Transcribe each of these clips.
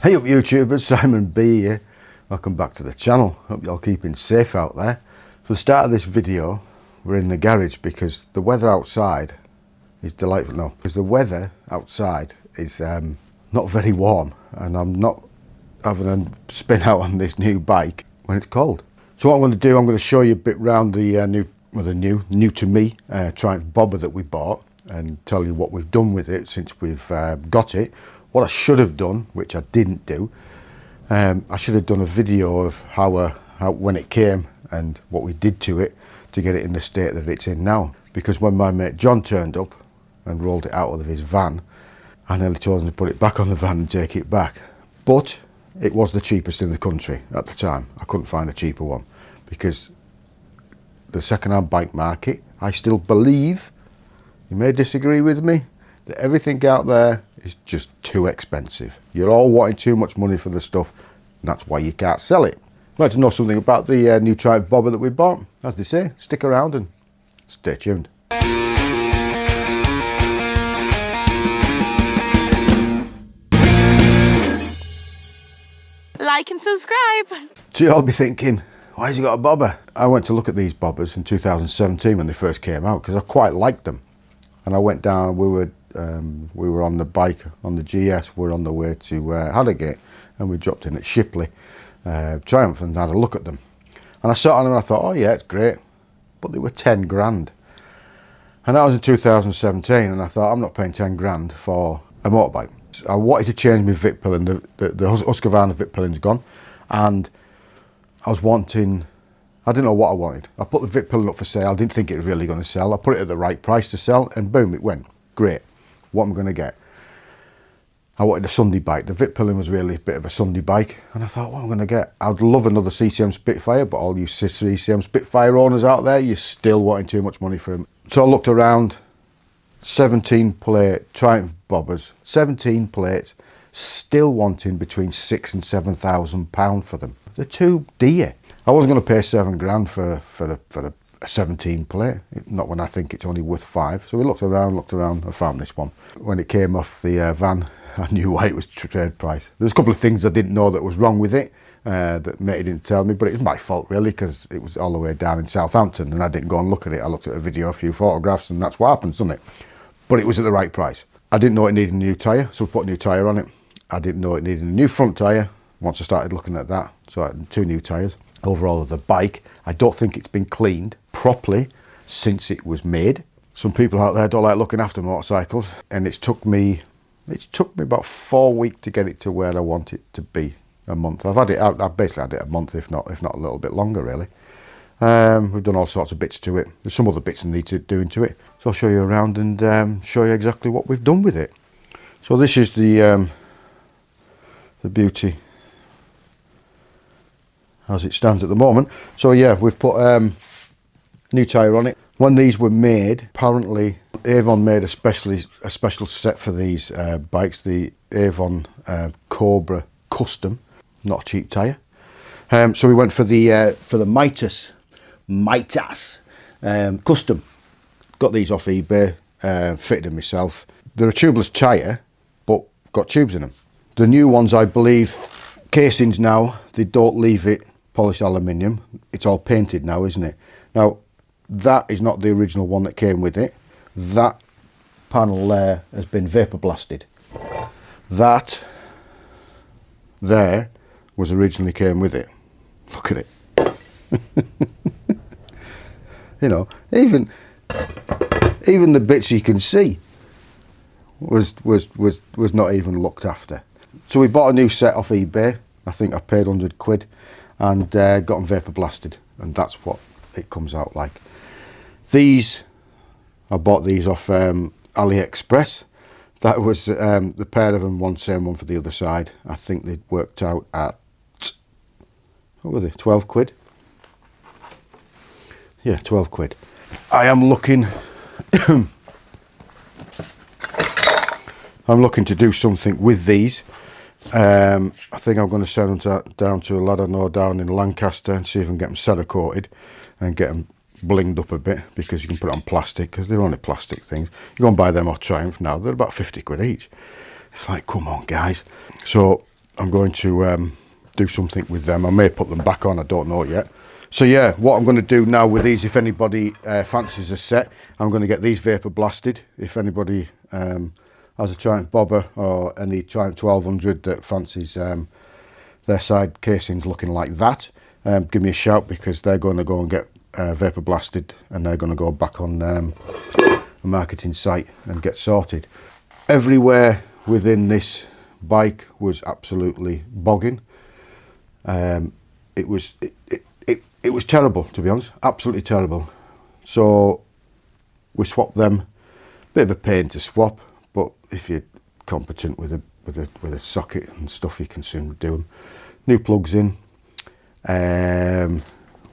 Hey up YouTubers, Simon B here. Welcome back to the channel. Hope you're all keeping safe out there. For the start of this video, we're in the garage because the weather outside is delightful. No, because the weather outside is not very warm and I'm not having a spin out on this new bike when it's cold. So what I'm going to do, I'm going to show you a bit round the new to me Triumph bobber that we bought and tell you what we've done with it since we've got it. What I should have done, which I didn't do, I should have done a video of how when it came and what we did to it to get it in the state that it's in now. Because when my mate John turned up and rolled it out of his van, I nearly told him to put it back on the van and take it back. But it was the cheapest in the country at the time. I couldn't find a cheaper one because the second-hand bike market, I still believe, you may disagree with me, that everything out there is just too expensive. You're all wanting too much money for the stuff, and that's why you can't sell it. I'd like to know something about the new Triumph bobber that we bought. As they say, stick around and stay tuned. Like and subscribe. So you'll all be thinking, why has he got a bobber? I went to look at these bobbers in 2017 when they first came out because I quite liked them. And I went down, we were on the bike, on the GS, we're on the way to Harrogate, and we dropped in at Shipley Triumph and had a look at them. And I sat on them and I thought, oh yeah, it's great, but they were 10 grand. And that was in 2017, and I thought, I'm not paying 10 grand for a motorbike. I wanted to change my Vic pillion, the Husqvarna Vic pillion's gone, and I was wanting, I didn't know what I wanted. I put the Vic pillion up for sale, I didn't think it was really going to sell. I put it at the right price to sell, and boom, it went. Great. What am I going to get? I wanted a Sunday bike. The Vic pillion was really a bit of a Sunday bike, and I thought, what am I going to get? I'd love another CCM Spitfire, but all you CCM Spitfire owners out there, you're still wanting too much money for them. So I looked around, 17 plate Triumph bobbers, 17 plates, still wanting between £6,000 and £7,000 for them. They're too dear. I wasn't going to pay 7 grand for a 17 plate, not when I think it's only worth 5. So we looked around, I found this one. When it came off the van, I knew why it was trade price. There was a couple of things I didn't know that was wrong with it, that Matey didn't tell me, but it was my fault really, because it was all the way down in Southampton and I didn't go and look at it. I looked at a video, a few photographs, and that's what happens, doesn't it? But it was at the right price. I didn't know it needed a new tyre, so we put a new tyre on it. I didn't know it needed a new front tyre once I started looking at that, so I had 2 new tyres. Overall, the bike, I don't think it's been cleaned properly since it was made. Some people out there don't like looking after motorcycles, and it took me about 4 weeks to get it to where I want it to be. A month. I've basically had it a month, if not a little bit longer, really. We've done all sorts of bits to it. There's some other bits I need to do to it, so I'll show you around and show you exactly what we've done with it. So this is the beauty as it stands at the moment. So yeah, we've put new tyre on it. When these were made, apparently Avon made a special set for these bikes, the Avon Cobra Custom, not a cheap tyre. So we went for the Mitas Custom. Got these off eBay, fitted them myself. They're a tubeless tyre, but got tubes in them. The new ones, I believe, casings now, they don't leave it polished aluminium. It's all painted now, isn't it? Now, that is not the original one that came with it. That panel there has been vapor blasted. That there was originally came with it. Look at it. You know, even the bits you can see was not even looked after. So we bought a new set off eBay. I think I paid 100 quid and got them vapor blasted, and that's what it comes out like. These, I bought these off AliExpress. That was the pair of them, same one for the other side. I think they'd worked out at, what were they, 12 quid? Yeah, 12 quid. I am looking, I'm looking to do something with these. I think I'm going to send them down to a lad I know down in Lancaster and see if I can get them cerakoted and get them blinged up a bit, because you can put it on plastic, because they're only plastic things. You go and buy them off Triumph now, they're about 50 quid each. It's like, come on guys. So I'm going to do something with them. I may put them back on, I don't know yet. So yeah, what I'm going to do now with these, if anybody fancies a set, I'm going to get these vapor blasted. If anybody has a Triumph bobber or any Triumph 1200 that fancies their side casings looking like that, give me a shout, because they're going to go and get vapor blasted, and they're going to go back on a marketing site and get sorted. Everywhere within this bike was absolutely bogging. It was terrible, to be honest, absolutely terrible. So we swapped them. Bit of a pain to swap, but if you're competent with a socket and stuff, you can soon do them. New plugs in.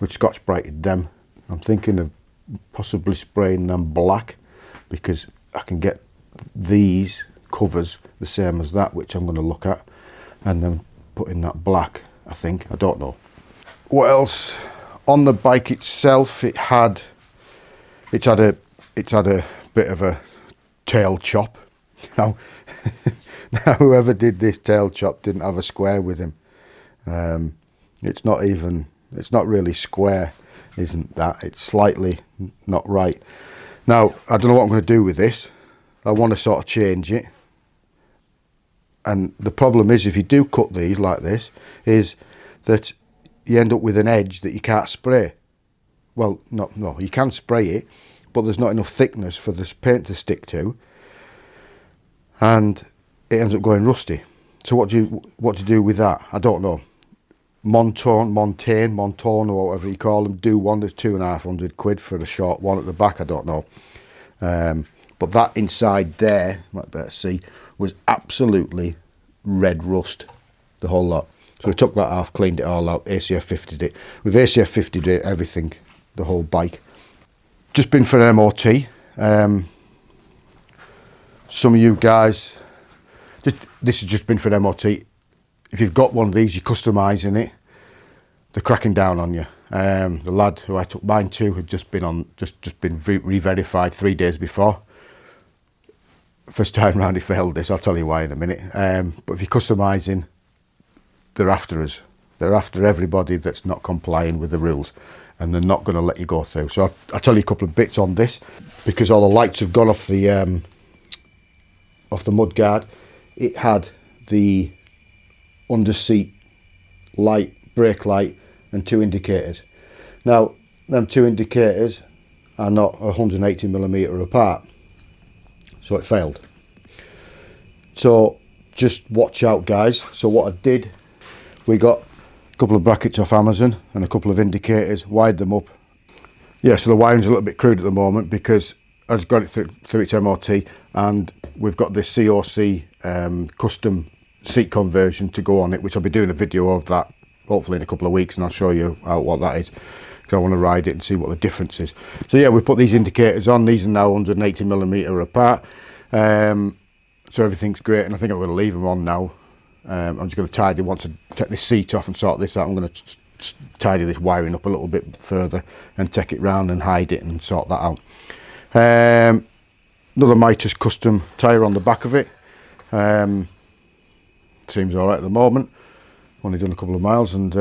We've Scotch brighted them. I'm thinking of possibly spraying them black, because I can get these covers the same as that, which I'm going to look at, and then putting that black, I think. I don't know. What else? On the bike itself, it had a bit of a tail chop. Now, whoever did this tail chop didn't have a square with him. It's not really square, isn't that? It's slightly not right. Now, I don't know what I'm going to do with this. I want to sort of change it. And the problem is, if you do cut these like this, is that you end up with an edge that you can't spray. Well, no, you can spray it, but there's not enough thickness for this paint to stick to, and it ends up going rusty. So what do you do with that? I don't know. Montone, or whatever you call them, do one. There's £250 for the short one at the back. I don't know. But that inside there, you might better see, was absolutely red rust, the whole lot. So we took that off, cleaned it all out, ACF 50'd it. We've ACF 50'd it, everything, the whole bike. Just been for an MOT. Some of you guys, this has just been for an MOT. If you've got one of these, you're customising it, they're cracking down on you. The lad who I took mine to had just been re-verified 3 days before. First time round he failed this, I'll tell you why in a minute. But if you're customising, they're after us. They're after everybody that's not complying with the rules, and they're not going to let you go through. So I'll tell you a couple of bits on this, because all the lights have gone off the mudguard. It had the under seat light, brake light, and 2 indicators. Now, them 2 indicators are not 180mm apart, so it failed. So just watch out, guys. So what I did, we got a couple of brackets off Amazon and a couple of indicators, wired them up. Yeah, so the wiring's a little bit crude at the moment, because I've got it through its MOT, and we've got this COC custom seat conversion to go on it, which I'll be doing a video of that hopefully in a couple of weeks, and I'll show you what that is, because I want to ride it and see what the difference is. So yeah, we put these indicators on. These are now 180mm apart, so everything's great, and I think I'm going to leave them on now. I'm just going to tidy, once I take this seat off and sort this out, I'm going to tidy this wiring up a little bit further and take it round and hide it and sort that out. Another Mitres custom tyre on the back of it. Seems alright at the moment. Only done a couple of miles, and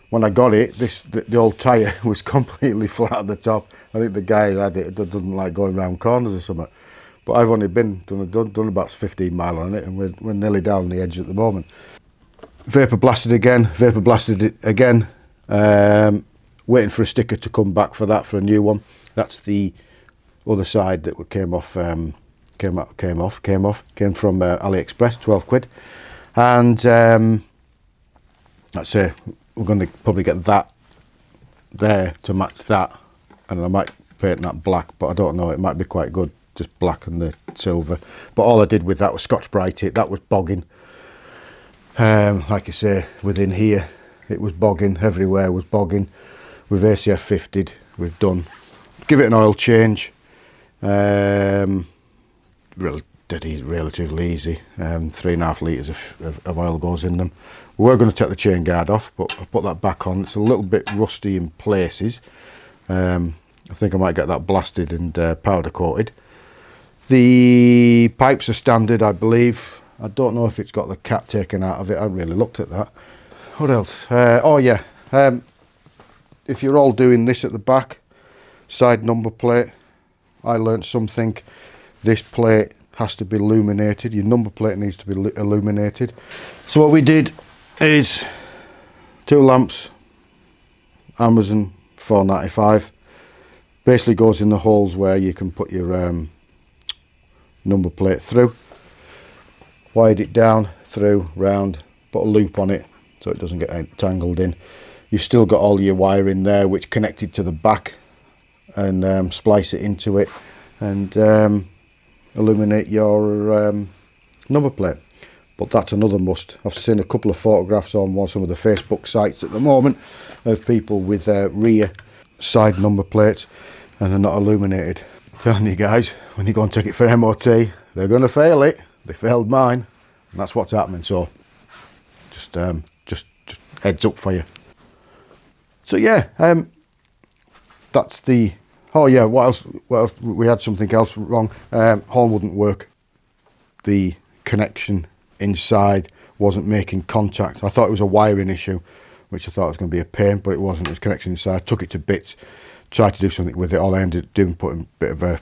when I got it, the old tyre was completely flat at the top. I think the guy who had it doesn't like going around corners or something. But I've only done about 15 mile on it, and we're nearly down the edge at the moment. Vapor blasted it again. Waiting for a sticker to come back for that, for a new one. That's the other side that came off. Came from AliExpress, £12. And let's say we're going to probably get that there to match that, and I might paint that black, but I don't know, it might be quite good, just black and the silver. But all I did with that was Scotch bright it. That was bogging. Like I say, within here it was bogging, everywhere was bogging. We've ACF 50'd, we've done. Give it an oil change. Relatively easy. 3.5 litres of oil goes in them. We were going to take the chain guard off, but I put that back on. It's a little bit rusty in places. I think I might get that blasted and powder coated. The pipes are standard, I believe. I don't know if it's got the cap taken out of it. I haven't really looked at that. What else? Oh yeah, if you're all doing this at the back, side number plate, I learnt something. This plate has to be illuminated. Your number plate needs to be illuminated. So what we did is 2 lamps, Amazon $4.95. Basically goes in the holes where you can put your number plate through. Wired it down, through, round, put a loop on it so it doesn't get tangled in. You've still got all your wiring there which connected to the back, and splice it into it and illuminate your number plate. But that's another must. I've seen a couple of photographs on some of the Facebook sites at the moment of people with rear side number plates and they're not illuminated. I'm telling you guys, when you go and take it for MOT, they're going to fail it. They failed mine, and that's what's happening. So just heads up for you. So yeah, that's the. Oh yeah, what else? Well, we had something else wrong. Horn wouldn't work. The connection inside wasn't making contact. I thought it was a wiring issue, which I thought was going to be a pain, but it wasn't. It was connection inside. Took it to bits, tried to do something with it. All I ended up doing, putting a bit of a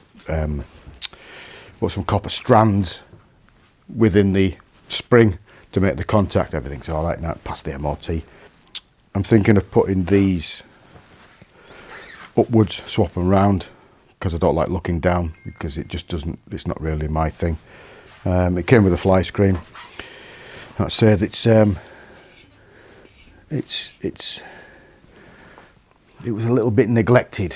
some copper strands within the spring to make the contact. Everything's all right now. Past the MOT. I'm thinking of putting these upwards, swap them round, because I don't like looking down, because it just doesn't. It's not really my thing. It came with a fly screen. That said, it was a little bit neglected,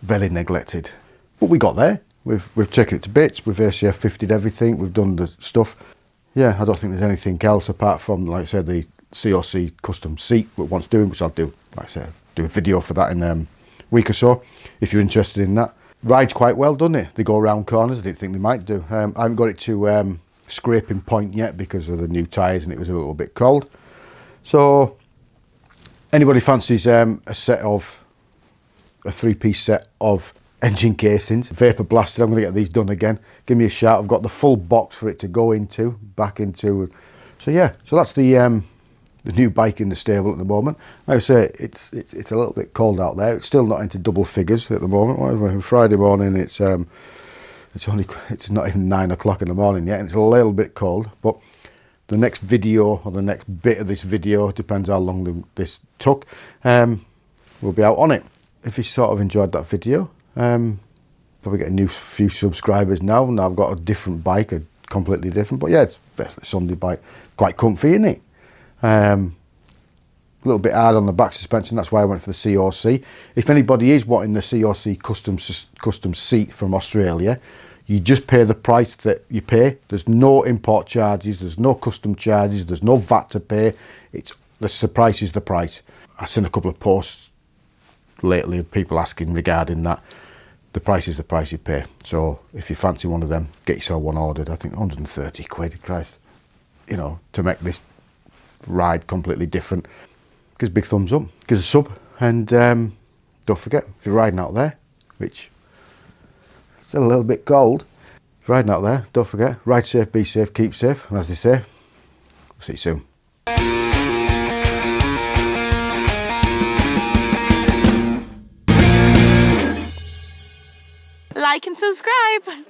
very neglected, but we got there. We've taken it to bits. We've ACF 50'd everything. We've done the stuff. Yeah, I don't think there's anything else apart from, like I said, the COC Customs seat that wants doing, which I'll do. Like I said, do a video for that in a week or so if you're interested in that. Rides quite well, doesn't it? They go around corners. I didn't think they might do. I haven't got it to scraping point yet because of the new tyres and it was a little bit cold. So anybody fancies a 3-piece set of engine casings, vapor blasted, I'm going to get these done again. Give me a shout. I've got the full box for it to go into, back into. So yeah, so that's the new bike in the stable at the moment. Like I say, it's a little bit cold out there. It's still not into double figures at the moment. Friday morning, it's not even 9 o'clock in the morning yet, and it's a little bit cold. But the next video, or the next bit of this video, depends how long this took, we'll be out on it. If you sort of enjoyed that video, probably get a few subscribers now. Now I've got a different bike, a completely different, but yeah, it's a Sunday bike, quite comfy, isn't it? A little bit hard on the back suspension, that's why I went for the COC. If anybody is wanting the COC custom seat from Australia, you just pay the price that you pay. There's no import charges, there's no custom charges, there's no VAT to pay. The price is the price. I've seen a couple of posts lately of people asking regarding that. The price is the price you pay. So if you fancy one of them, get yourself one ordered. I think 130 quid, Christ. You know, to make this ride completely different. Gives a big thumbs up, gives a sub, and don't forget, if you're riding out there, which is still a little bit cold, if you're riding out there, don't forget, ride safe, be safe, keep safe, and as they say, see you soon. Like and subscribe.